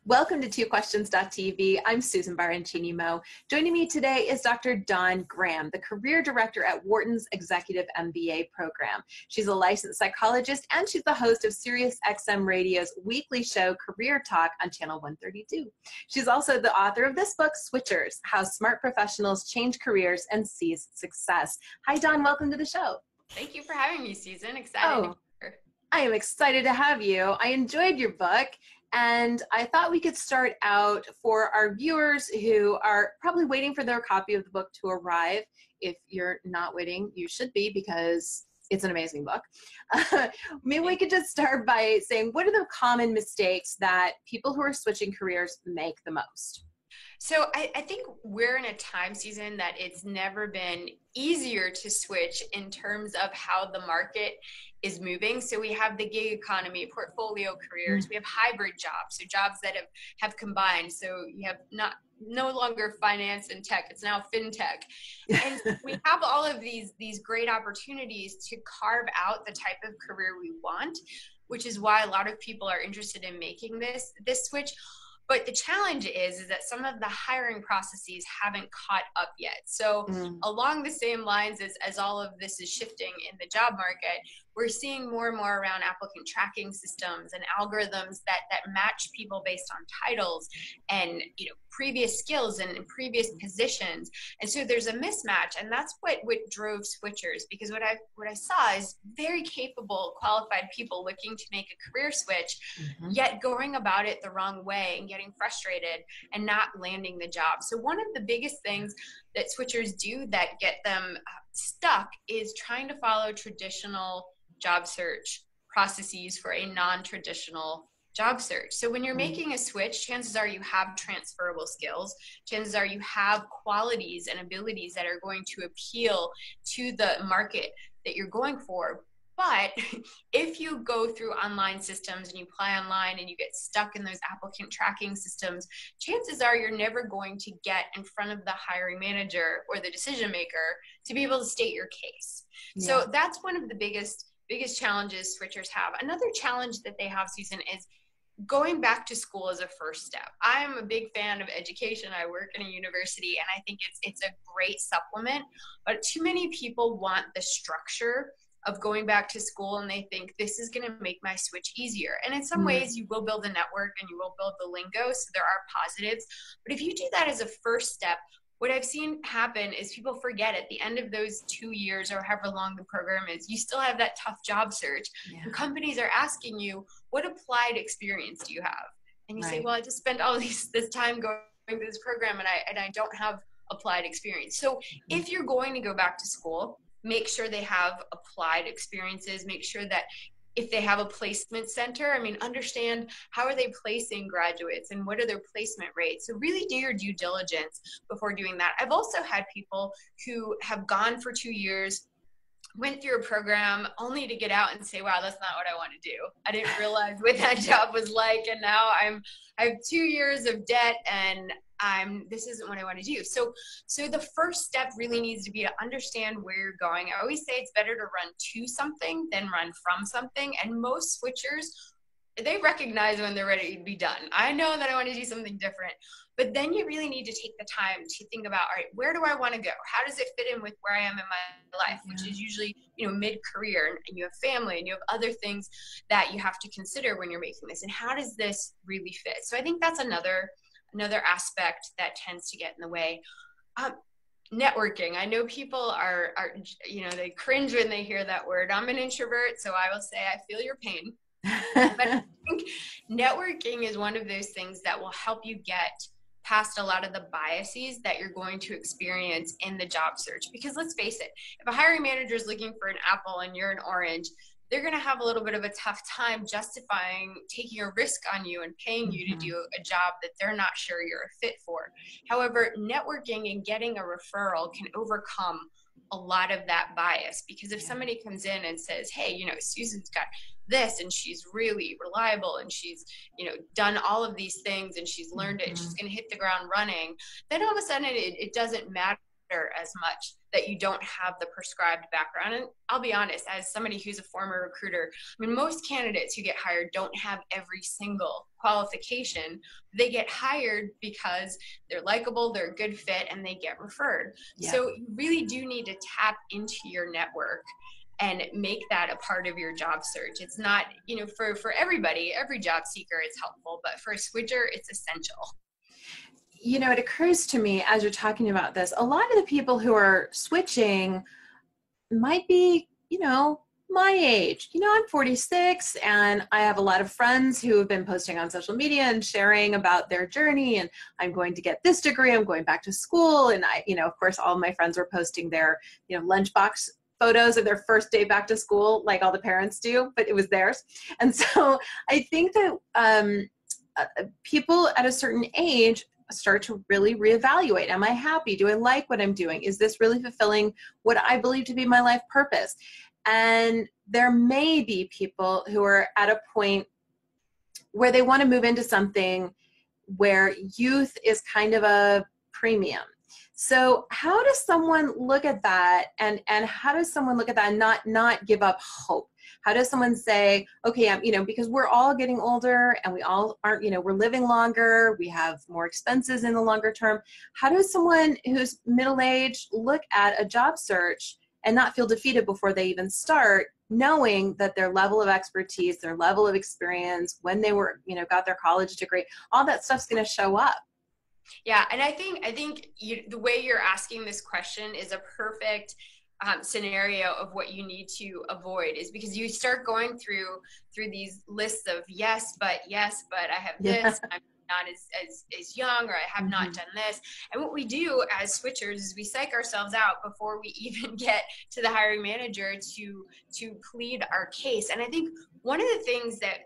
Welcome to TwoQuestions.tv. I'm Susan Barancini-Mo. Joining me today is Dr. Dawn Graham, the Career Director at Wharton's Executive MBA program. She's a licensed psychologist and she's the host of SiriusXM Radio's weekly show, Career Talk, on Channel 132. She's also the author of this book, Switchers: How Smart Professionals Change Careers and Seize Success. Hi, Dawn. Welcome to the show. Thank you for having me, Susan. Excited to be here. I am excited to have you. I enjoyed your book. And I thought we could start out for our viewers who are probably waiting for their copy of the book to arrive. If you're not waiting, you should be, because it's an amazing book. Maybe we could just start by saying, what are the common mistakes that people who are switching careers make the most? So I think we're in a time, Susan, that it's never been easier to switch in terms of how the market is moving. So we have the gig economy, portfolio careers, we have hybrid jobs, so jobs that have combined. So you have no longer finance and tech, it's now fintech. And we have all of these great opportunities to carve out the type of career we want, which is why a lot of people are interested in making this switch. But the challenge is that some of the hiring processes haven't caught up yet. So along the same lines as all of this is shifting in the job market, we're seeing more and more around applicant tracking systems and algorithms that match people based on titles and previous skills and previous positions. And so there's a mismatch, and that's what drove switchers, because what I saw is very capable, qualified people looking to make a career switch, yet going about it the wrong way and getting frustrated and not landing the job. So one of the biggest things that switchers do that get them stuck is trying to follow traditional job search processes for a non-traditional job search. So when you're making a switch, chances are you have transferable skills. Chances are you have qualities and abilities that are going to appeal to the market that you're going for. But if you go through online systems and you apply online and you get stuck in those applicant tracking systems, chances are you're never going to get in front of the hiring manager or the decision maker to be able to state your case. Yeah. So that's one of the biggest challenges switchers have. Another challenge that they have, Susan, is going back to school as a first step. I am a big fan of education. I work in a university, and I think it's a great supplement, but too many people want the structure of going back to school, and they think this is going to make my switch easier. And in some ways, you will build a network and you will build the lingo, so there are positives. But if you do that as a first step, what I've seen happen is people forget at the end of those 2 years or however long the program is, you still have that tough job search. Yeah. And companies are asking you, what applied experience do you have? And you say, well, I just spent all this time going through this program and I don't have applied experience. So if you're going to go back to school, make sure they have applied experiences, make sure that if they have a placement center, understand how are they placing graduates and what are their placement rates. So really do your due diligence before doing that. I've also had people who have gone for 2 years, went through a program only to get out and say, wow, that's not what I want to do. I didn't realize what that job was like. And now I have 2 years of debt and this isn't what I want to do. So the first step really needs to be to understand where you're going. I always say it's better to run to something than run from something. And most switchers, they recognize when they're ready to be done. I know that I want to do something different, but then you really need to take the time to think about, all right, where do I want to go? How does it fit in with where I am in my life, which is usually, mid-career, and you have family and you have other things that you have to consider when you're making this. And how does this really fit? So I think that's another aspect that tends to get in the way. Networking. I know people are they cringe when they hear that word. I'm an introvert, so I will say I feel your pain. But I think networking is one of those things that will help you get past a lot of the biases that you're going to experience in the job search. Because let's face it, if a hiring manager is looking for an apple and you're an orange, they're going to have a little bit of a tough time justifying taking a risk on you and paying you to do a job that they're not sure you're a fit for. However, networking and getting a referral can overcome a lot of that bias, because if somebody comes in and says, hey, Susan's got this and she's really reliable and she's, done all of these things and she's learned it and she's going to hit the ground running, then all of a sudden it doesn't matter as much that you don't have the prescribed background. And I'll be honest, as somebody who's a former recruiter, I mean, most candidates who get hired don't have every single qualification. They get hired because they're likable, they're a good fit, and they get referred. Yeah. So you really do need to tap into your network and make that a part of your job search. It's not, for everybody, every job seeker, it's helpful, but for a switcher, it's essential. It occurs to me as you're talking about this, a lot of the people who are switching might be, my age. I'm 46 and I have a lot of friends who have been posting on social media and sharing about their journey, and I'm going to get this degree, I'm going back to school. And I, of course, all of my friends were posting their, lunchbox photos of their first day back to school, like all the parents do, but it was theirs. And so I think that people at a certain age start to really reevaluate. Am I happy? Do I like what I'm doing? Is this really fulfilling what I believe to be my life purpose? And there may be people who are at a point where they want to move into something where youth is kind of a premium. So how does someone look at that, and how does someone look at that and not give up hope? How does someone say, okay, because we're all getting older and we all aren't, we're living longer, we have more expenses in the longer term. How does someone who's middle-aged look at a job search and not feel defeated before they even start, knowing that their level of expertise, their level of experience, when they were, got their college degree, all that stuff's going to show up? Yeah, and I think the way you're asking this question is a perfect scenario of what you need to avoid, is because you start going through these lists of yes, but I have this, I'm not as young, or I have not done this. And what we do as switchers is we psych ourselves out before we even get to the hiring manager to plead our case. And I think one of the things that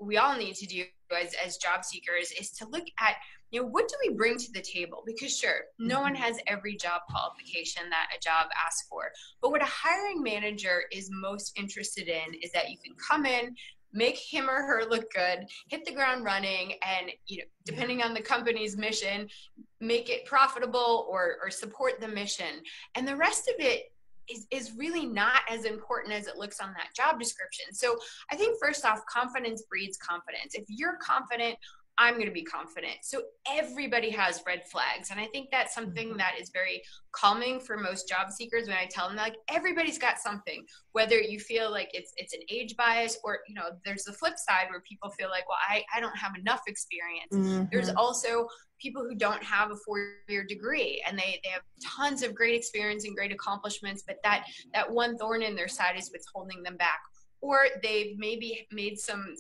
we all need to do as job seekers is to look at, what do we bring to the table? Because sure, no one has every job qualification that a job asks for. But what a hiring manager is most interested in is that you can come in, make him or her look good, hit the ground running, and depending on the company's mission, make it profitable or support the mission. And the rest of it is really not as important as it looks on that job description. So I think first off, confidence breeds confidence. If you're confident, I'm going to be confident. So everybody has red flags. And I think that's something that is very calming for most job seekers when I tell them, like, everybody's got something, whether you feel like it's an age bias, or, there's the flip side where people feel like, well, I don't have enough experience. There's also people who don't have a 4-year degree and they have tons of great experience and great accomplishments, but that one thorn in their side is what's holding them back. Or they've maybe made some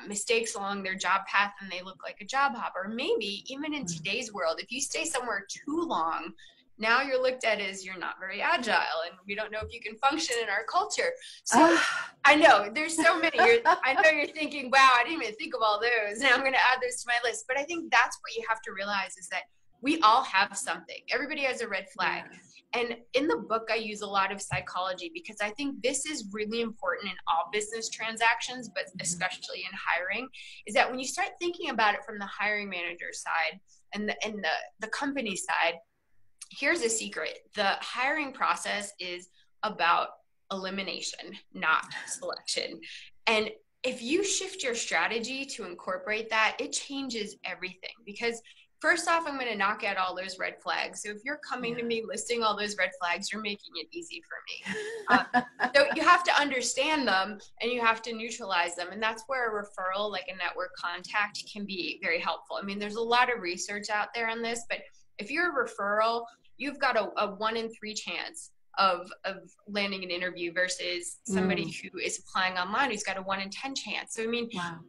mistakes along their job path and they look like a job hopper. Maybe even in today's world, if you stay somewhere too long, now you're looked at as you're not very agile, and we don't know if you can function in our culture. So I know there's so many. I know you're thinking, wow, I didn't even think of all those. Now I'm going to add those to my list. But I think that's what you have to realize, is that we all have something. Everybody has a red flag. And in the book, I use a lot of psychology because I think this is really important in all business transactions, but especially in hiring, is that when you start thinking about it from the hiring manager side and the company side, here's a secret. The hiring process is about elimination, not selection. And if you shift your strategy to incorporate that, it changes everything. Because first off, I'm going to knock out all those red flags. So if you're coming to me listing all those red flags, you're making it easy for me. So you have to understand them and you have to neutralize them. And that's where a referral, like a network contact, can be very helpful. I mean, there's a lot of research out there on this, but if you're a referral, you've got a 1 in 3 chance of landing an interview versus somebody who is applying online who's got a 1 in 10 chance. So I mean,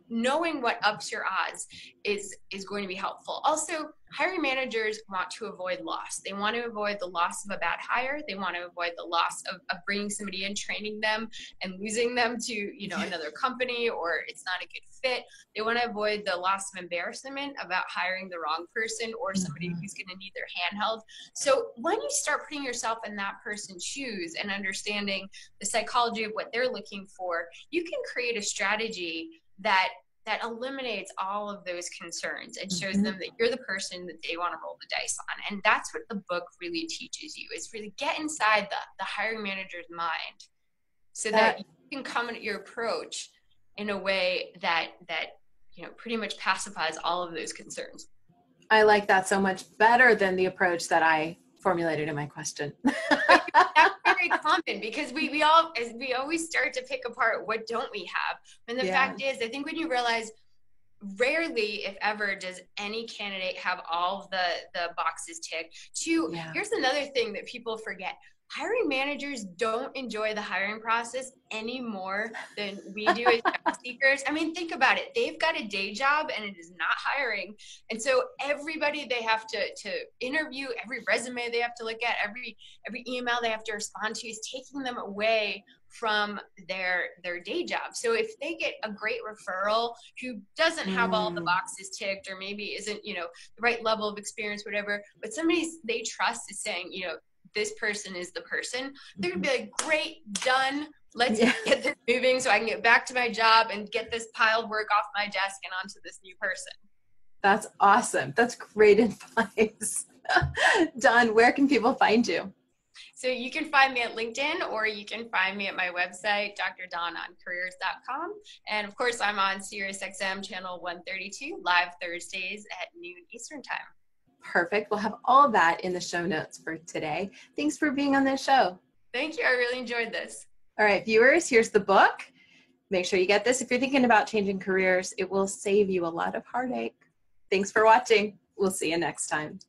knowing what ups your odds is going to be helpful. Also, hiring managers want to avoid loss. They want to avoid the loss of a bad hire. They want to avoid the loss of bringing somebody in, training them, and losing them to another company, or it's not a good fit. They want to avoid the loss of embarrassment about hiring the wrong person or somebody who's going to need their hand held. So when you start putting yourself in that person's shoes and understanding the psychology of what they're looking for, you can create a strategy that that eliminates all of those concerns and shows them that you're the person that they want to roll the dice on. And that's what the book really teaches you, is really get inside the hiring manager's mind so that you can come at your approach in a way that pretty much pacifies all of those concerns. I like that so much better than the approach that I formulated in my question. That's very common, because we always start to pick apart what don't we have. And the fact is, I think when you realize rarely, if ever, does any candidate have all of the boxes ticked. Here's another thing that people forget. Hiring managers don't enjoy the hiring process any more than we do as job seekers. I mean, think about it. They've got a day job and it is not hiring. And so everybody they have to interview, every resume they have to look at, every email they have to respond to is taking them away from their day job. So if they get a great referral who doesn't have all the boxes ticked, or maybe isn't, the right level of experience, whatever, but somebody they trust is saying, this person is the person, they're gonna be like, great, done. Let's get this moving so I can get back to my job and get this piled work off my desk and onto this new person. That's awesome. That's great advice. Dawn, where can people find you? So you can find me at LinkedIn, or you can find me at my website, drdononcareers.com. And of course, I'm on SiriusXM channel 132, live Thursdays at noon Eastern time. Perfect. We'll have all that in the show notes for today. Thanks for being on this show. Thank you. I really enjoyed this. All right, viewers, here's the book. Make sure you get this. If you're thinking about changing careers, it will save you a lot of heartache. Thanks for watching. We'll see you next time.